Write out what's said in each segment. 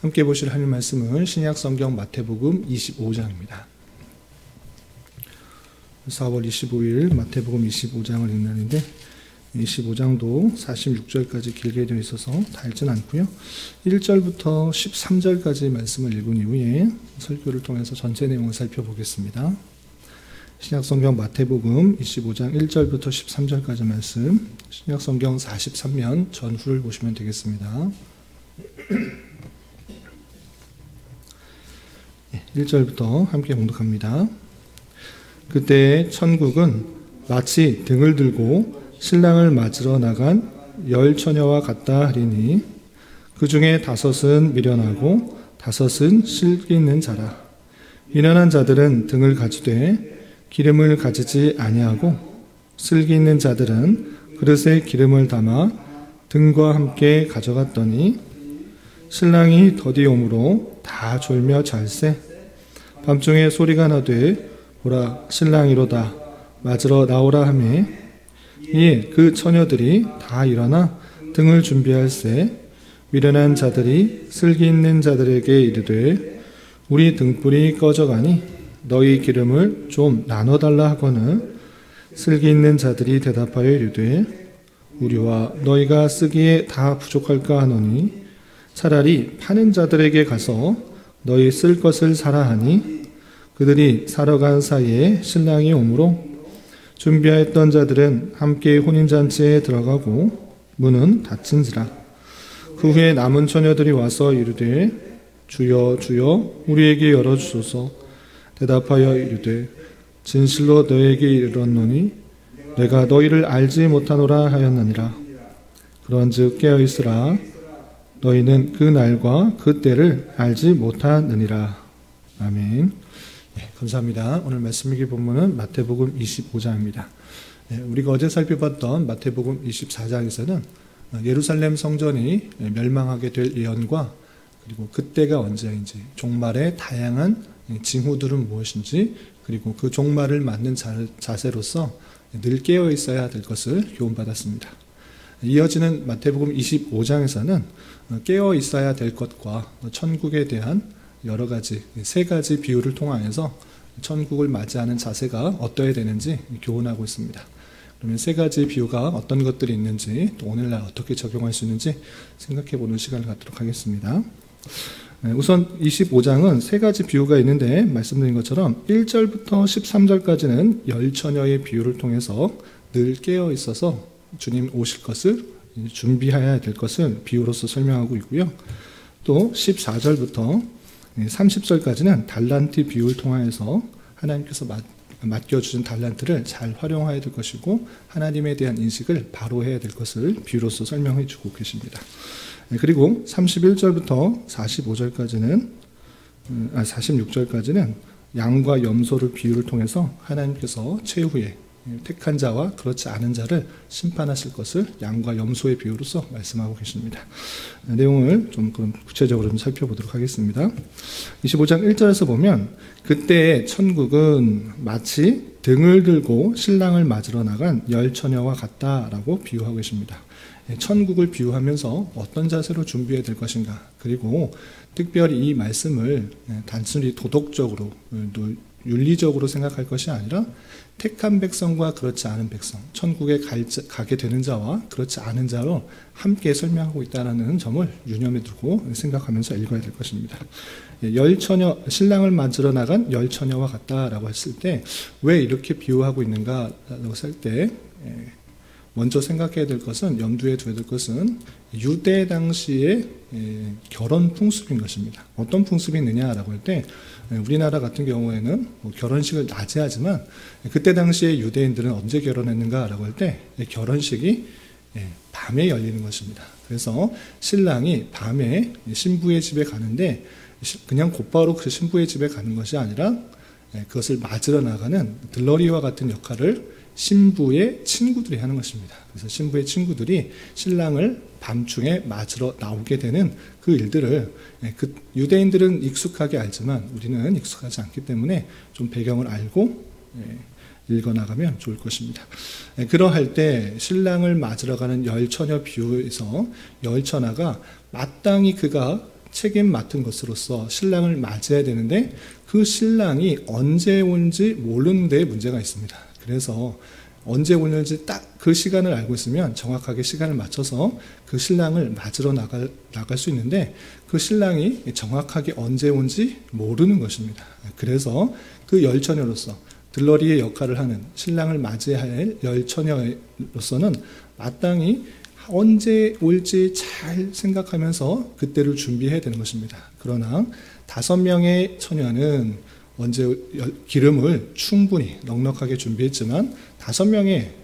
함께 보실 하나님 말씀은 신약성경 마태복음 25장입니다. 4월 25일 마태복음 25장을 읽는 날인데 25장도 46절까지 길게 되어 있어서 다 읽지는 않고요. 1절부터 13절까지 말씀을 읽은 이후에 설교를 통해서 전체 내용을 살펴보겠습니다. 신약성경 마태복음 25장 1절부터 13절까지 말씀, 신약성경 43면 전후를 보시면 되겠습니다. 1절부터 함께 봉독합니다. 그때 천국은 마치 등을 들고 신랑을 맞으러 나간 10처녀와 같다 하리니 그 중에 5은 미련하고 5은 실기 있는 자라. 미련한 자들은 등을 가지되 기름을 가지지 아니하고 슬기 있는 자들은 그릇에 기름을 담아 등과 함께 가져갔더니 신랑이 더디오므로 다 졸며 잘세. 밤중에 소리가 나되 보라 신랑이로다 맞으러 나오라 하매 이에 그 처녀들이 다 일어나 등을 준비할세. 미련한 자들이 슬기 있는 자들에게 이르되 우리 등불이 꺼져가니 너희 기름을 좀 나눠달라 하거늘 슬기 있는 자들이 대답하여 이르되 우리와 너희가 쓰기에 다 부족할까 하노니 차라리 파는 자들에게 가서 너희 쓸 것을 사라 하니 그들이 사러 간 사이에 신랑이 오므로 준비하였던 자들은 함께 혼인잔치에 들어가고 문은 닫힌지라. 그 후에 남은 처녀들이 와서 이르되 주여 주여 우리에게 열어주소서. 대답하여 이르되 진실로 너에게 이르렀노니 내가 너희를 알지 못하노라 하였느니라. 그런즉 깨어있으라. 너희는 그 날과 그 때를 알지 못하느니라. 아멘. 감사합니다. 오늘 말씀 읽기 본문은 마태복음 25장입니다. 우리가 어제 살펴봤던 마태복음 24장에서는 예루살렘 성전이 멸망하게 될 예언과 그리고 그때가 언제인지, 종말의 다양한 징후들은 무엇인지, 그리고 그 종말을 맞는 자세로서 늘 깨어 있어야 될 것을 교훈받았습니다. 이어지는 마태복음 25장에서는 깨어 있어야 될 것과 천국에 대한 여러 가지, 3가지 비유를 통하여서 천국을 맞이하는 자세가 어떠해야 되는지 교훈하고 있습니다. 그러면 3가지 비유가 어떤 것들이 있는지, 또 오늘날 어떻게 적용할 수 있는지 생각해보는 시간을 갖도록 하겠습니다. 우선 25장은 3가지 비유가 있는데 말씀드린 것처럼 1절부터 13절까지는 10처녀의 비유를 통해서 늘 깨어 있어서 주님 오실 것을 준비해야 될 것을 비유로서 설명하고 있고요. 또 14절부터 30절까지는 달란트 비유를 통하여서 하나님께서 맡겨주신 달란트를 잘 활용해야 될 것이고 하나님에 대한 인식을 바로 해야 될 것을 비유로서 설명해 주고 계십니다. 그리고 31절부터 46절까지는 양과 염소를 비유를 통해서 하나님께서 최후에 택한 자와 그렇지 않은 자를 심판하실 것을 양과 염소의 비유로서 말씀하고 계십니다. 내용을 좀 구체적으로 살펴보도록 하겠습니다. 25장 1절에서 보면 그때의 천국은 마치 등을 들고 신랑을 맞으러 나간 10처녀와 같다라고 비유하고 계십니다. 천국을 비유하면서 어떤 자세로 준비해야 될 것인가, 그리고 특별히 이 말씀을 단순히 도덕적으로 윤리적으로 생각할 것이 아니라 택한 백성과 그렇지 않은 백성, 천국에 가게 되는 자와 그렇지 않은 자로 함께 설명하고 있다는 점을 유념해 두고 생각하면서 읽어야 될 것입니다. 10처녀, 신랑을 맞으러 나간 10처녀와 같다라고 했을 때 왜 이렇게 비유하고 있는가라고 했을 때 먼저 생각해야 될 것은, 염두에 둬야 될 것은 유대 당시의 결혼 풍습인 것입니다. 어떤 풍습이 있느냐라고 할 때 우리나라 같은 경우에는 결혼식을 낮에 하지만 그때 당시에 유대인들은 언제 결혼했는가라고 할 때 결혼식이 밤에 열리는 것입니다. 그래서 신랑이 밤에 신부의 집에 가는데 그냥 곧바로 그 신부의 집에 가는 것이 아니라 그것을 맞으러 나가는 들러리와 같은 역할을 신부의 친구들이 하는 것입니다. 그래서 신부의 친구들이 신랑을 밤중에 맞으러 나오게 되는 그 일들을 유대인들은 익숙하게 알지만 우리는 익숙하지 않기 때문에 좀 배경을 알고 읽어나가면 좋을 것입니다. 그러할 때 신랑을 맞으러 가는 10처녀 비유에서 10처녀가 마땅히 그가 책임 맡은 것으로서 신랑을 맞이해야 되는데 그 신랑이 언제 온지 모르는 데에 문제가 있습니다. 그래서 언제 오는지 딱 그 시간을 알고 있으면 정확하게 시간을 맞춰서 그 신랑을 맞으러 나갈 수 있는데 그 신랑이 정확하게 언제 온지 모르는 것입니다. 그래서 그 열처녀로서 들러리의 역할을 하는 신랑을 맞이할 열처녀로서는 마땅히 언제 올지 잘 생각하면서 그때를 준비해야 되는 것입니다. 그러나 5명의 처녀는 언제 기름을 충분히 넉넉하게 준비했지만 5명의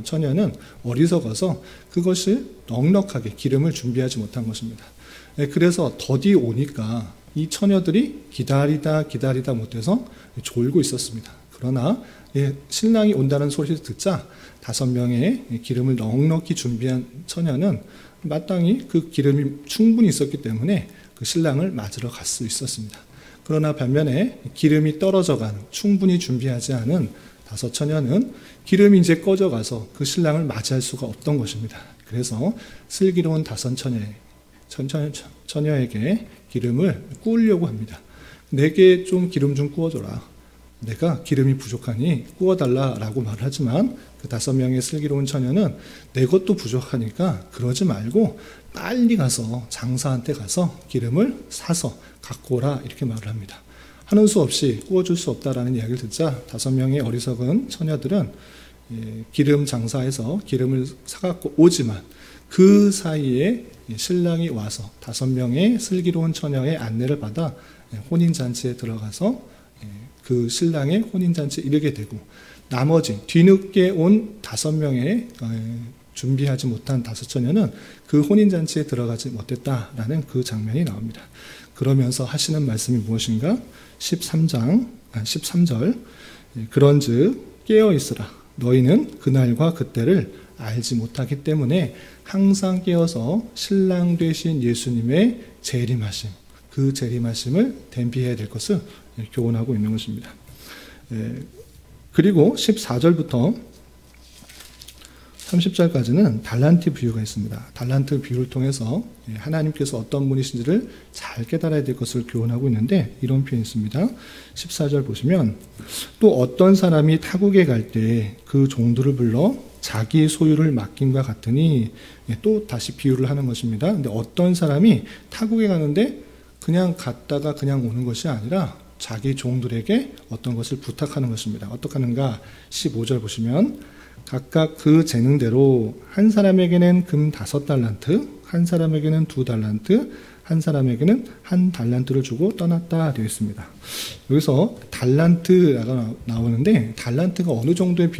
처녀는 어리석어서 그것을 넉넉하게 기름을 준비하지 못한 것입니다. 그래서 더디 오니까 이 처녀들이 기다리다 못해서 졸고 있었습니다. 그러나 신랑이 온다는 소리를 듣자 5명의 기름을 넉넉히 준비한 처녀는 마땅히 그 기름이 충분히 있었기 때문에 그 신랑을 맞으러 갈 수 있었습니다. 그러나 반면에 기름이 떨어져가는 충분히 준비하지 않은 5처녀는 기름이 이제 꺼져가서 그 신랑을 맞이할 수가 없던 것입니다. 그래서 슬기로운 5처녀에게 기름을 구우려고 합니다. 내게 좀 기름 좀 구워줘라. 내가 기름이 부족하니 구워달라라고 말을 하지만 그 5명의 슬기로운 처녀는 내 것도 부족하니까 그러지 말고 빨리 가서 장사한테 가서 기름을 사서 갖고 오라 이렇게 말을 합니다. 하는 수 없이 구워줄 수 없다라는 이야기를 듣자 5명의 어리석은 처녀들은 기름 장사해서 기름을 사갖고 오지만 그 사이에 신랑이 와서 5명의 슬기로운 처녀의 안내를 받아 혼인잔치에 들어가서 그 신랑의 혼인잔치에 이르게 되고 나머지 뒤늦게 온 5명의 준비하지 못한 5처녀는 그 혼인잔치에 들어가지 못했다라는 그 장면이 나옵니다. 그러면서 하시는 말씀이 무엇인가? 13절 그런즉 깨어있으라 너희는 그날과 그때를 알지 못하기 때문에 항상 깨어서 신랑 되신 예수님의 재림하심 그 재림하심을 대비해야 될 것을 교훈하고 있는 것입니다. 그리고 14절부터 30절까지는 달란트 비유가 있습니다. 달란트 비유를 통해서 하나님께서 어떤 분이신지를 잘 깨달아야 될 것을 교훈하고 있는데 이런 표현이 있습니다. 14절 보시면 또 어떤 사람이 타국에 갈 때 그 종들을 불러 자기 소유를 맡김과 같으니 또 다시 비유를 하는 것입니다. 근데 어떤 사람이 타국에 가는데 그냥 갔다가 그냥 오는 것이 아니라 자기 종들에게 어떤 것을 부탁하는 것입니다. 어떻게 하는가? 15절 보시면 각각 그 재능대로 한 사람에게는 금 5달란트, 한 사람에게는 2달란트, 한 사람에게는 1달란트를 주고 떠났다 되어 있습니다. 여기서 달란트가 나오는데 달란트가 어느 정도의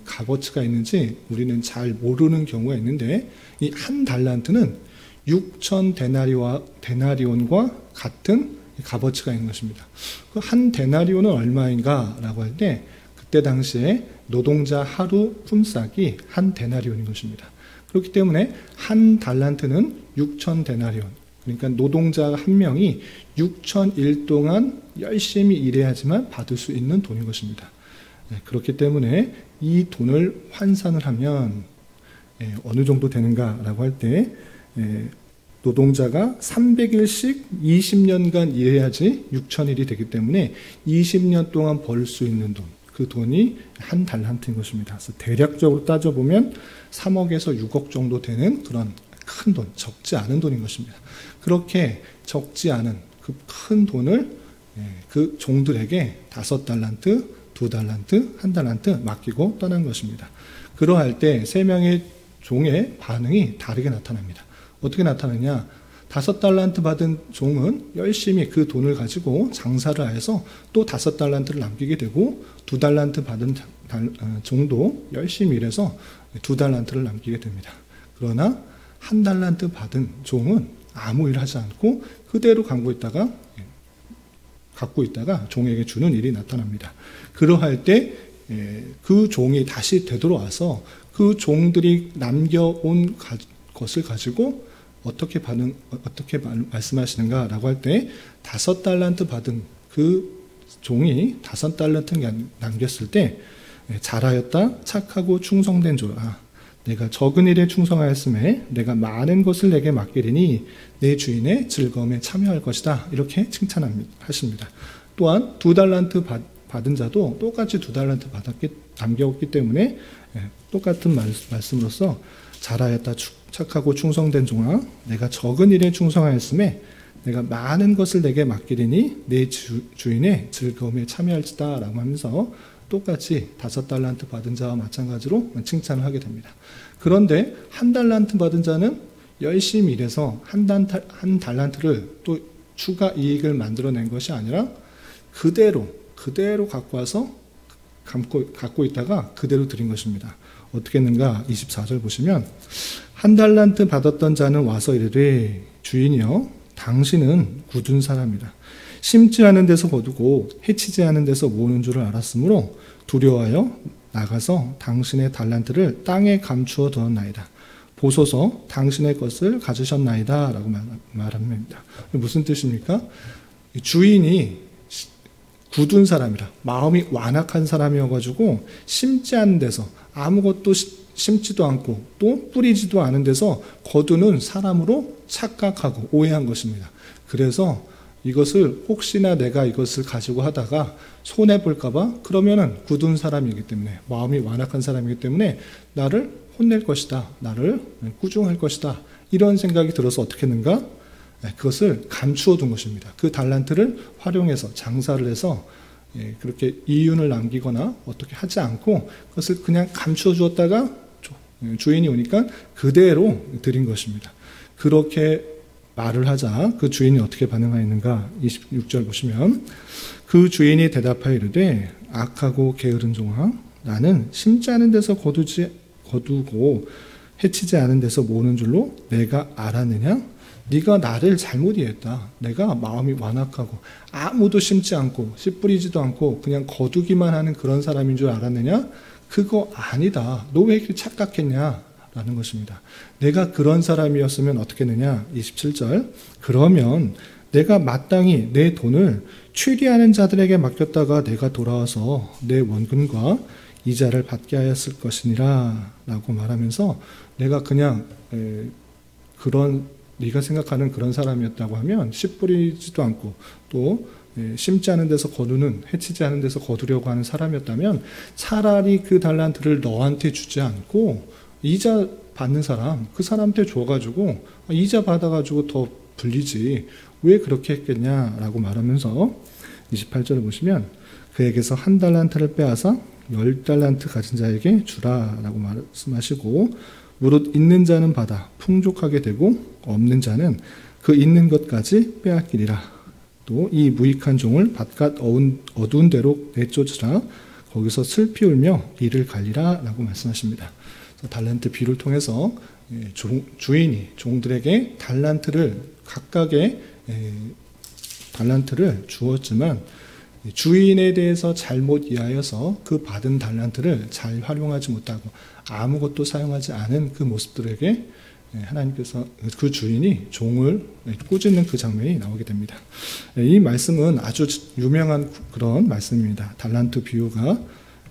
값어치가 있는지 우리는 잘 모르는 경우가 있는데 이 1달란트는 6천 데나리온과 같은 값어치가 있는 것입니다. 그 한 데나리온은 얼마인가 라고 할 때 그때 당시에 노동자 하루 품삯이 1데나리온인 것입니다. 그렇기 때문에 1달란트는 6천 데나리온 그러니까 노동자 한 명이 6,000일 동안 열심히 일해야지만 받을 수 있는 돈인 것입니다. 그렇기 때문에 이 돈을 환산을 하면 어느 정도 되는가라고 할 때 노동자가 300일씩 20년간 일해야지 6,000일이 되기 때문에 20년 동안 벌 수 있는 돈, 그 돈이 1달란트인 것입니다. 그래서 대략적으로 따져보면 3억에서 6억 정도 되는 그런 큰 돈, 적지 않은 돈인 것입니다. 그렇게 적지 않은 그 큰 돈을 그 종들에게 5달란트, 2달란트, 1달란트 맡기고 떠난 것입니다. 그러할 때 3명의 종의 반응이 다르게 나타납니다. 어떻게 나타나냐? 5달란트 받은 종은 열심히 그 돈을 가지고 장사를 해서 또 5달란트를 남기게 되고 2달란트 받은 종도 열심히 일해서 2달란트를 남기게 됩니다. 그러나 1달란트 받은 종은 아무 일 하지 않고 그대로 갖고 있다가 종에게 주는 일이 나타납니다. 그러할 때 그 종이 다시 되돌아와서 그 종들이 남겨온 것을 가지고 어떻게 말씀하시는가라고 할 때 5달란트 받은 그 종이 5달란트 남겼을 때 잘하였다 착하고 충성된 종아 내가 적은 일에 충성하였음에 내가 많은 것을 내게 맡기리니 내 주인의 즐거움에 참여할 것이다. 이렇게 칭찬하십니다. 또한 2달란트 받은 자도 똑같이 2달란트 남겼기 때문에 똑같은 말씀으로서 잘하였다 착하고 충성된 종아 내가 적은 일에 충성하였음에 내가 많은 것을 내게 맡기리니 내 주인의 즐거움에 참여할지다 라고 하면서 똑같이 5달란트 받은 자와 마찬가지로 칭찬을 하게 됩니다. 그런데 1달란트 받은 자는 열심히 일해서 한 달란트를 또 추가 이익을 만들어낸 것이 아니라 그대로 갖고 와서 갖고 있다가 그대로 드린 것입니다. 어떻게 했는가? 24절 보시면 1달란트 받았던 자는 와서 이르되 주인이여 당신은 굳은 사람이라 심지 않은 데서 거두고 해치지 않은 데서 모으는 줄을 알았으므로 두려워하여 나가서 당신의 달란트를 땅에 감추어 두었나이다. 보소서 당신의 것을 가지셨나이다 라고 말합니다. 무슨 뜻입니까? 주인이 굳은 사람이라 마음이 완악한 사람이어가지고 심지 않은 데서 아무것도 심지도 않고 또 뿌리지도 않은 데서 거두는 사람으로 착각하고 오해한 것입니다. 그래서 이것을 혹시나 내가 이것을 가지고 하다가 손해볼까봐 그러면은 굳은 사람이기 때문에 마음이 완악한 사람이기 때문에 나를 혼낼 것이다. 나를 꾸중할 것이다. 이런 생각이 들어서 어떻게 했는가? 그것을 감추어 둔 것입니다. 그 달란트를 활용해서 장사를 해서 그렇게 이윤을 남기거나 어떻게 하지 않고 그것을 그냥 감추어 주었다가 주인이 오니까 그대로 드린 것입니다. 그렇게 말을 하자 그 주인이 어떻게 반응하였는가? 26절 보시면 그 주인이 대답하여 이르되 악하고 게으른 종아 나는 심지 않은 데서 거두고 해치지 않은 데서 모으는 줄로 내가 알았느냐? 네가 나를 잘못 이해했다. 내가 마음이 완악하고 아무도 심지 않고 씨 뿌리지도 않고 그냥 거두기만 하는 그런 사람인 줄 알았느냐? 그거 아니다. 너 왜 이렇게 착각했냐? 라는 것입니다. 내가 그런 사람이었으면 어떻게 했느냐? 27절 그러면 내가 마땅히 내 돈을 취리하는 자들에게 맡겼다가 내가 돌아와서 내 원금과 이자를 받게 하였을 것이니라 라고 말하면서 내가 그냥 네가 생각하는 그런 사람이었다고 하면 씨 뿌리지도 않고 또 심지 않은 데서 거두는 해치지 않은 데서 거두려고 하는 사람이었다면 차라리 그 달란트를 너한테 주지 않고 이자 받는 사람 그 사람한테 줘가지고 이자 받아가지고 더 불리지 왜 그렇게 했겠냐라고 말하면서 28절을 보시면 그에게서 1달란트를 빼앗아 10달란트 가진 자에게 주라라고 말씀하시고 무릇 있는 자는 받아 풍족하게 되고 없는 자는 그 있는 것까지 빼앗기리라. 또 이 무익한 종을 바깥 어두운 데로 내쫓으라. 거기서 슬피 울며 이를 갈리라 라고 말씀하십니다. 달란트 비유를 통해서 주인이 종들에게 각각의 달란트를 주었지만 주인에 대해서 잘못 이해하여서 그 받은 달란트를 잘 활용하지 못하고 아무것도 사용하지 않은 그 모습들에게 하나님께서 그 주인이 종을 꾸짖는 그 장면이 나오게 됩니다. 이 말씀은 아주 유명한 그런 말씀입니다. 달란트 비유가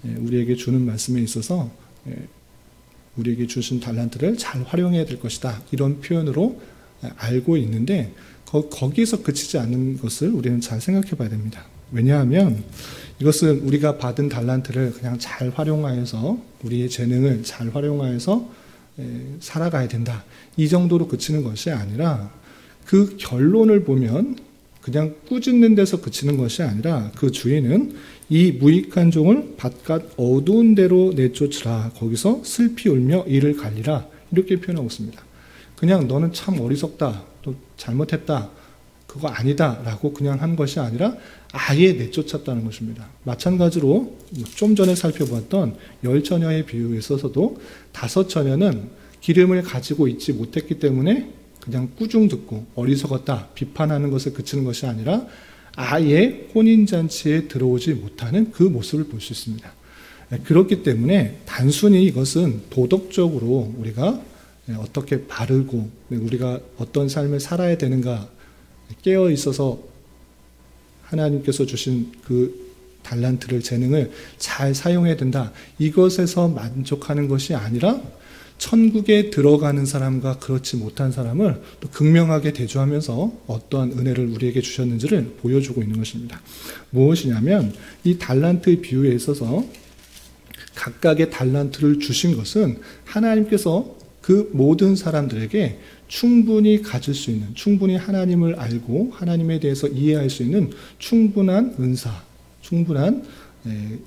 우리에게 주는 말씀에 있어서 우리에게 주신 달란트를 잘 활용해야 될 것이다. 이런 표현으로 알고 있는데 거기서 그치지 않는 것을 우리는 잘 생각해 봐야 됩니다. 왜냐하면 이것은 우리가 받은 달란트를 그냥 잘 활용하여서 우리의 재능을 잘 활용하여서 살아가야 된다. 이 정도로 그치는 것이 아니라 그 결론을 보면 그냥 꾸짖는 데서 그치는 것이 아니라 그 주인은 이 무익한 종을 바깥 어두운 데로 내쫓으라. 거기서 슬피 울며 이를 갈리라. 이렇게 표현하고 있습니다. 그냥 너는 참 어리석다. 또 잘못했다. 그거 아니다. 라고 그냥 한 것이 아니라 아예 내쫓았다는 것입니다. 마찬가지로 좀 전에 살펴보았던 10처녀의 비유에 있어서도 5처녀는 기름을 가지고 있지 못했기 때문에 그냥 꾸중 듣고 어리석었다. 비판하는 것에 그치는 것이 아니라 아예 혼인잔치에 들어오지 못하는 그 모습을 볼 수 있습니다. 그렇기 때문에 단순히 이것은 도덕적으로 우리가 어떻게 바르고 우리가 어떤 삶을 살아야 되는가 깨어 있어서 하나님께서 주신 그 달란트를 재능을 잘 사용해야 된다. 이것에서 만족하는 것이 아니라 천국에 들어가는 사람과 그렇지 못한 사람을 또 극명하게 대조하면서 어떠한 은혜를 우리에게 주셨는지를 보여주고 있는 것입니다. 무엇이냐면 이 달란트 비유에 있어서 각각의 달란트를 주신 것은 하나님께서 그 모든 사람들에게 충분히 가질 수 있는, 충분히 하나님을 알고 하나님에 대해서 이해할 수 있는 충분한 은사, 충분한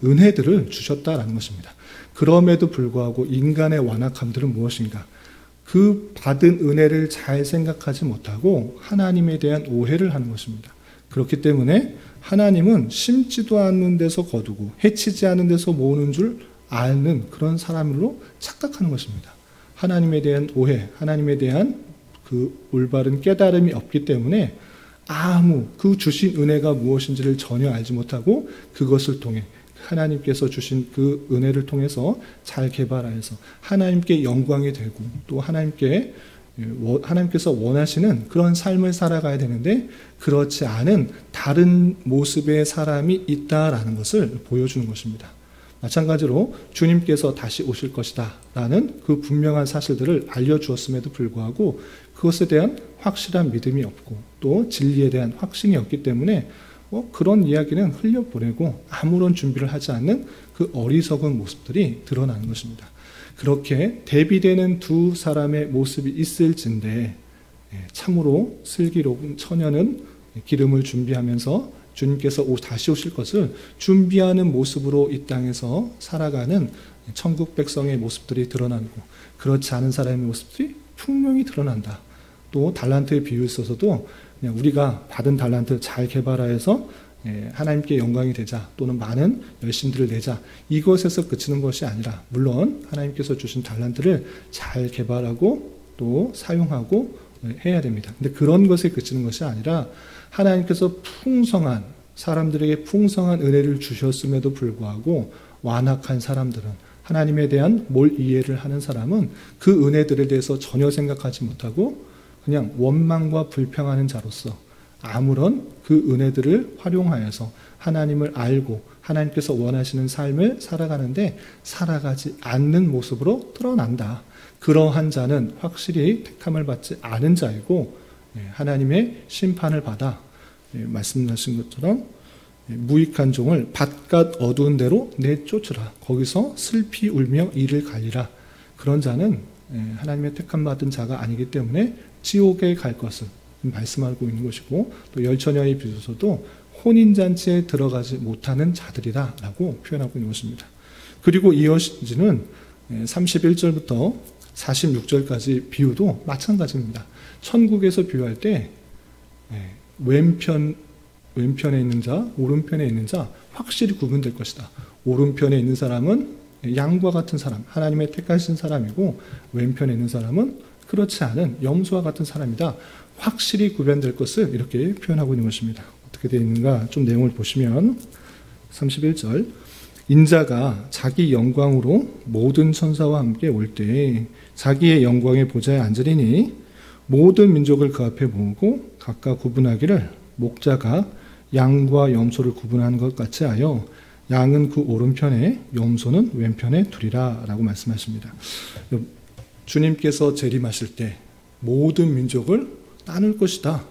은혜들을 주셨다라는 것입니다. 그럼에도 불구하고 인간의 완악함들은 무엇인가? 그 받은 은혜를 잘 생각하지 못하고 하나님에 대한 오해를 하는 것입니다. 그렇기 때문에 하나님은 심지도 않는 데서 거두고 해치지 않은 데서 모으는 줄 아는 그런 사람으로 착각하는 것입니다. 하나님에 대한 오해, 하나님에 대한 그 올바른 깨달음이 없기 때문에 그 주신 은혜가 무엇인지를 전혀 알지 못하고 그것을 통해 하나님께서 주신 그 은혜를 통해서 잘 개발하여서 하나님께 영광이 되고 또 하나님께서 원하시는 그런 삶을 살아가야 되는데 그렇지 않은 다른 모습의 사람이 있다라는 것을 보여주는 것입니다. 마찬가지로 주님께서 다시 오실 것이다 라는 그 분명한 사실들을 알려주었음에도 불구하고 그것에 대한 확실한 믿음이 없고 또 진리에 대한 확신이 없기 때문에 그런 이야기는 흘려보내고 아무런 준비를 하지 않는 그 어리석은 모습들이 드러나는 것입니다. 그렇게 대비되는 두 사람의 모습이 있을진데 참으로 슬기로운 처녀는 기름을 준비하면서 주님께서 다시 오실 것을 준비하는 모습으로 이 땅에서 살아가는 천국 백성의 모습들이 드러나고 그렇지 않은 사람의 모습들이 분명히 드러난다. 또 달란트의 비유에 있어서도 그냥 우리가 받은 달란트 잘 개발하여서 하나님께 영광이 되자 또는 많은 열심들을 내자 이것에서 그치는 것이 아니라 물론 하나님께서 주신 달란트를 잘 개발하고 또 사용하고 해야 됩니다. 근데 그런 것에 그치는 것이 아니라 하나님께서 사람들에게 풍성한 은혜를 주셨음에도 불구하고 완악한 사람들은 하나님에 대한 이해를 하는 사람은 그 은혜들에 대해서 전혀 생각하지 못하고 그냥 원망과 불평하는 자로서 아무런 그 은혜들을 활용하여서 하나님을 알고 하나님께서 원하시는 삶을 살아가는데 살아가지 않는 모습으로 드러난다. 그러한 자는 확실히 택함을 받지 않은 자이고 하나님의 심판을 받아 말씀하신 것처럼 무익한 종을 밭갓 어두운 데로 내쫓으라. 거기서 슬피 울며 이를 갈리라. 그런 자는 하나님의 택함 받은 자가 아니기 때문에 지옥에 갈 것을 말씀하고 있는 것이고 또 열처녀의 비유에서도 혼인잔치에 들어가지 못하는 자들이다 라고 표현하고 있는 것입니다. 그리고 이어지는 31절부터 46절까지 비유도 마찬가지입니다. 천국에서 비유할 때 왼편에 있는 자, 오른편에 있는 자 확실히 구분될 것이다. 오른편에 있는 사람은 양과 같은 사람, 하나님의 택하신 사람이고 왼편에 있는 사람은 그렇지 않은 염소와 같은 사람이다. 확실히 구별될 것을 이렇게 표현하고 있는 것입니다. 어떻게 되어 있는가 좀 내용을 보시면 31절 인자가 자기 영광으로 모든 천사와 함께 올 때 자기의 영광의 보좌에 앉으리니 모든 민족을 그 앞에 모으고 각각 구분하기를 목자가 양과 염소를 구분하는 것 같이 하여 양은 그 오른편에 염소는 왼편에 두리라 라고 말씀하십니다. 주님께서 재림하실 때 모든 민족을 나눌 것이다.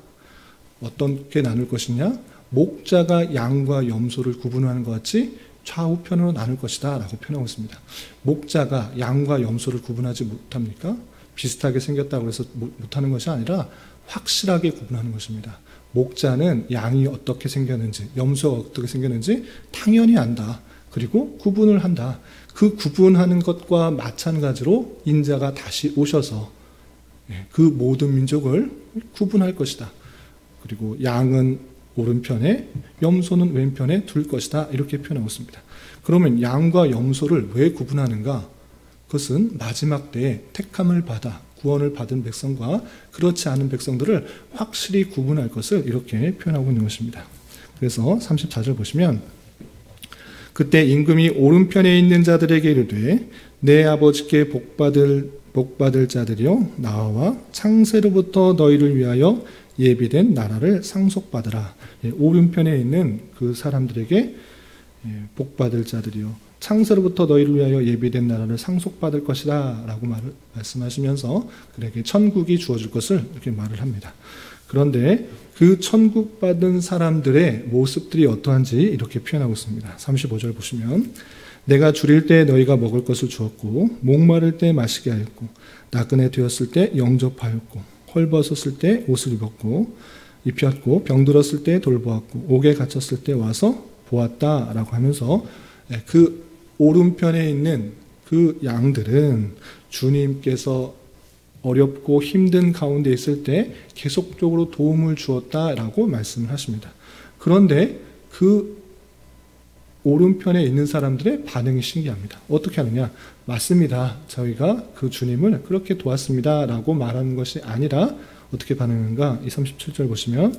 어떻게 나눌 것이냐? 목자가 양과 염소를 구분하는 것 같이 좌우편으로 나눌 것이다 라고 표현하고 있습니다. 목자가 양과 염소를 구분하지 못합니까? 비슷하게 생겼다고 해서 못하는 것이 아니라 확실하게 구분하는 것입니다. 목자는 양이 어떻게 생겼는지 염소가 어떻게 생겼는지 당연히 안다. 그리고 구분을 한다. 그 구분하는 것과 마찬가지로 인자가 다시 오셔서 그 모든 민족을 구분할 것이다. 그리고 양은 오른편에 염소는 왼편에 둘 것이다. 이렇게 표현하고 있습니다. 그러면 양과 염소를 왜 구분하는가? 그것은 마지막 때에 택함을 받아 구원을 받은 백성과 그렇지 않은 백성들을 확실히 구분할 것을 이렇게 표현하고 있는 것입니다. 그래서 34절 보시면 그때 임금이 오른편에 있는 자들에게 이르되 내 아버지께 복받을 자들이여 나와 창세로부터 너희를 위하여 예비된 나라를 상속받으라. 오른편에 있는 그 사람들에게 복받을 자들이여 창세로부터 너희를 위하여 예비된 나라를 상속받을 것이다 라고 말씀하시면서 그에게 천국이 주어질 것을 이렇게 말을 합니다. 그런데 그 천국 받은 사람들의 모습들이 어떠한지 이렇게 표현하고 있습니다. 35절 보시면 내가 줄일 때 너희가 먹을 것을 주었고 목마를 때 마시게 하였고 나그네 되었을 때 영접하였고 헐벗었을 때 옷을 입혔고 병들었을 때 돌보았고 옥에 갇혔을 때 와서 보았다라고 하면서 그 오른편에 있는 그 양들은 주님께서 어렵고 힘든 가운데 있을 때 계속적으로 도움을 주었다라고 말씀을 하십니다. 그런데 그 오른편에 있는 사람들의 반응이 신기합니다. 어떻게 하느냐? 맞습니다. 저희가 그 주님을 그렇게 도왔습니다. 라고 말하는 것이 아니라 어떻게 반응하는가? 이 37절 보시면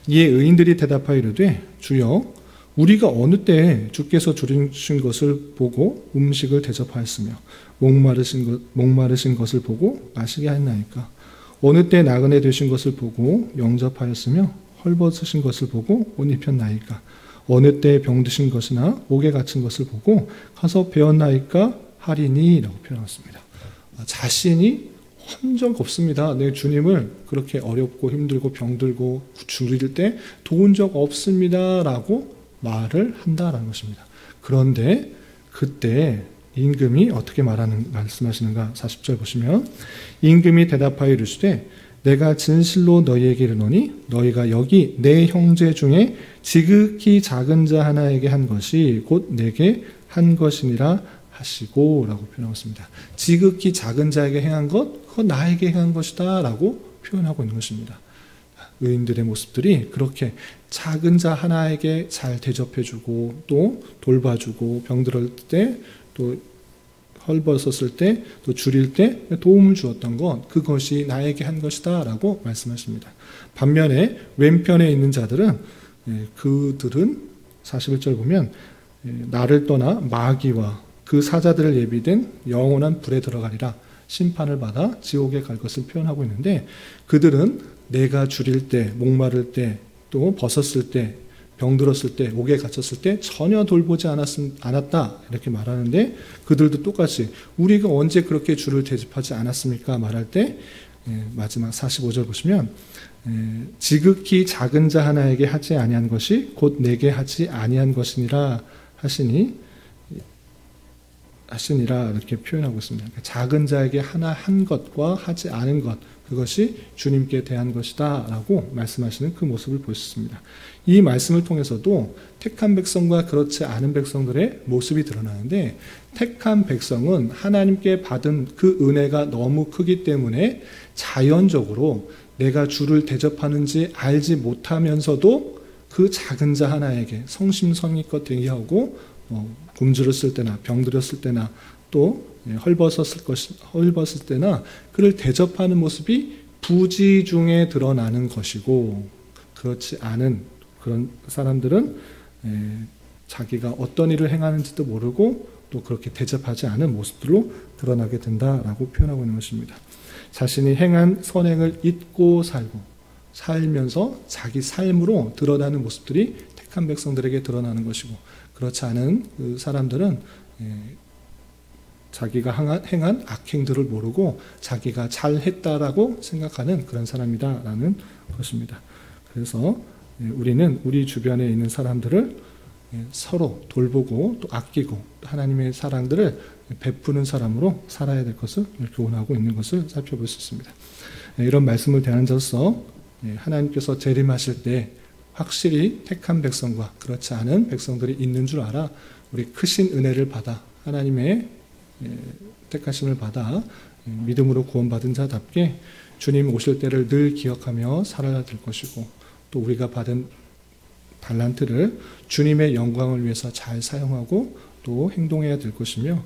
이에 의인들이 대답하여 이르되 주여 우리가 어느 때에 주께서 줄이신 것을 보고 음식을 대접하였으며 목마르신 것을 보고 마시게 하였나이까? 어느 때 나그네 되신 것을 보고 영접하였으며 헐벗으신 것을 보고 옷 입혔나이까? 어느 때 병드신 것이나 옥에 갇힌 것을 보고 가서 배웠나이까 하리니 라고 표현했습니다. 자신이 한 적 없습니다. 내 주님을 그렇게 어렵고 힘들고 병들고 줄일 때 도운 적 없습니다 라고 말을 한다라는 것입니다. 그런데 그때 임금이 어떻게 말씀하시는가? 40절 보시면 임금이 대답하여 이르시되 내가 진실로 너희에게 이르노니 너희가 여기 내 형제 중에 지극히 작은 자 하나에게 한 것이 곧 내게 한 것이니라 하시고 라고 표현하고 있습니다. 지극히 작은 자에게 행한 것, 그건 나에게 행한 것이다 라고 표현하고 있는 것입니다. 의인들의 모습들이 그렇게 작은 자 하나에게 잘 대접해주고 또 돌봐주고 병들을 때 또 헐벗었을 때 또 줄일 때 도움을 주었던 것, 그것이 나에게 한 것이다 라고 말씀하십니다. 반면에 왼편에 있는 자들은 그들은 41절 보면 나를 떠나 마귀와 그 사자들을 예비된 영원한 불에 들어가리라 심판을 받아 지옥에 갈 것을 표현하고 있는데 그들은 내가 줄일 때, 목마를 때, 또 벗었을 때, 병들었을 때, 옥에 갇혔을 때 전혀 돌보지 않았다 이렇게 말하는데 그들도 똑같이 우리가 언제 그렇게 주를 대접하지 않았습니까? 말할 때 마지막 45절 보시면 지극히 작은 자 하나에게 하지 아니한 것이 곧 내게 하지 아니한 것이니라 하시니라 이렇게 표현하고 있습니다. 작은 자에게 하나 한 것과 하지 않은 것, 그것이 주님께 대한 것이다 라고 말씀하시는 그 모습을 보셨습니다. 이 말씀을 통해서도 택한 백성과 그렇지 않은 백성들의 모습이 드러나는데 택한 백성은 하나님께 받은 그 은혜가 너무 크기 때문에 자연적으로 내가 주를 대접하는지 알지 못하면서도 그 작은 자 하나에게 성심성의껏 대기하고 굶주렸을 때나 병들었을 때나 또 헐벗었을 때나 그를 대접하는 모습이 부지중에 드러나는 것이고 그렇지 않은 그런 사람들은 자기가 어떤 일을 행하는지도 모르고 또 그렇게 대접하지 않은 모습들로 드러나게 된다라고 표현하고 있는 것입니다. 자신이 행한 선행을 잊고 살면서 자기 삶으로 드러나는 모습들이 택한 백성들에게 드러나는 것이고 그렇지 않은 그 사람들은 자기가 행한 악행들을 모르고 자기가 잘했다라고 생각하는 그런 사람이다라는 것입니다. 그래서 우리는 우리 주변에 있는 사람들을 서로 돌보고 또 아끼고 하나님의 사랑들을 베푸는 사람으로 살아야 될 것을 교훈하고 있는 것을 살펴볼 수 있습니다. 이런 말씀을 대하는 자로서 하나님께서 재림하실 때 확실히 택한 백성과 그렇지 않은 백성들이 있는 줄 알아 우리 크신 은혜를 받아 하나님의 택하심을 받아 믿음으로 구원받은 자답게 주님 오실 때를 늘 기억하며 살아야 될 것이고 또 우리가 받은 달란트를 주님의 영광을 위해서 잘 사용하고 또 행동해야 될 것이며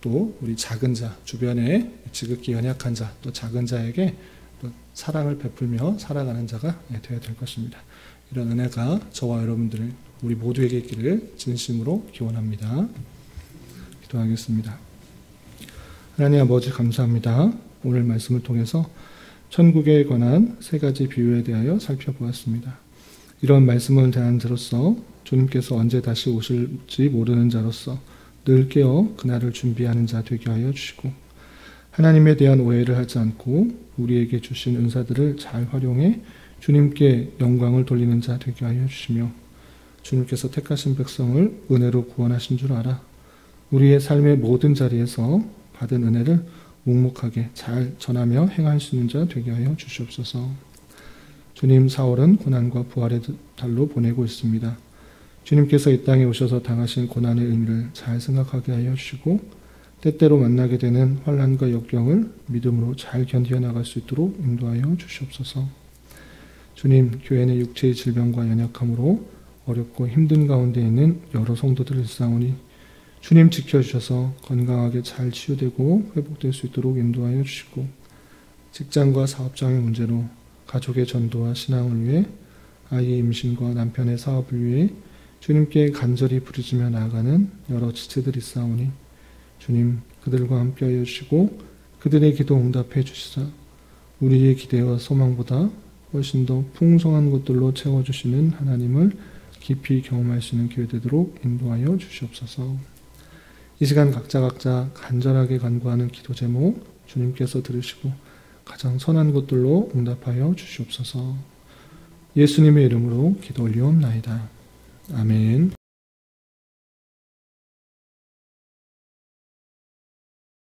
또 우리 작은 자 주변에 지극히 연약한 자 또 작은 자에게 또 사랑을 베풀며 살아가는 자가 되어야 될 것입니다. 이런 은혜가 저와 여러분들 우리 모두에게 있기를 진심으로 기원합니다. 기도하겠습니다. 하나님 아버지 감사합니다. 오늘 말씀을 통해서 천국에 관한 세 가지 비유에 대하여 살펴보았습니다. 이런 말씀을 대한 자로서 주님께서 언제 다시 오실지 모르는 자로서 늘 깨어 그날을 준비하는 자 되게 하여 주시고 하나님에 대한 오해를 하지 않고 우리에게 주신 은사들을 잘 활용해 주님께 영광을 돌리는 자 되게 하여 주시며 주님께서 택하신 백성을 은혜로 구원하신 줄 알아 우리의 삶의 모든 자리에서 받은 은혜를 묵묵하게 잘 전하며 행할 수 있는 자 되게 하여 주시옵소서. 주님, 4월은 고난과 부활의 달로 보내고 있습니다. 주님께서 이 땅에 오셔서 당하신 고난의 의미를 잘 생각하게 하여 주시고 때때로 만나게 되는 환난과 역경을 믿음으로 잘 견디어 나갈 수 있도록 인도하여 주시옵소서. 주님, 교회의 육체의 질병과 연약함으로 어렵고 힘든 가운데 있는 여러 성도들을 일사오니 주님 지켜주셔서 건강하게 잘 치유되고 회복될 수 있도록 인도하여 주시고 직장과 사업장의 문제로 가족의 전도와 신앙을 위해 아이의 임신과 남편의 사업을 위해 주님께 간절히 부르짖며 나아가는 여러 지체들이 있사오니 주님 그들과 함께하여 주시고 그들의 기도 응답해 주시사 우리의 기대와 소망보다 훨씬 더 풍성한 것들로 채워주시는 하나님을 깊이 경험할 수 있는 기회 되도록 인도하여 주시옵소서. 이 시간 각자 간절하게 간구하는 기도 제목 주님께서 들으시고 가장 선한 것들로 응답하여 주시옵소서. 예수님의 이름으로 기도 올리옵나이다. 아멘.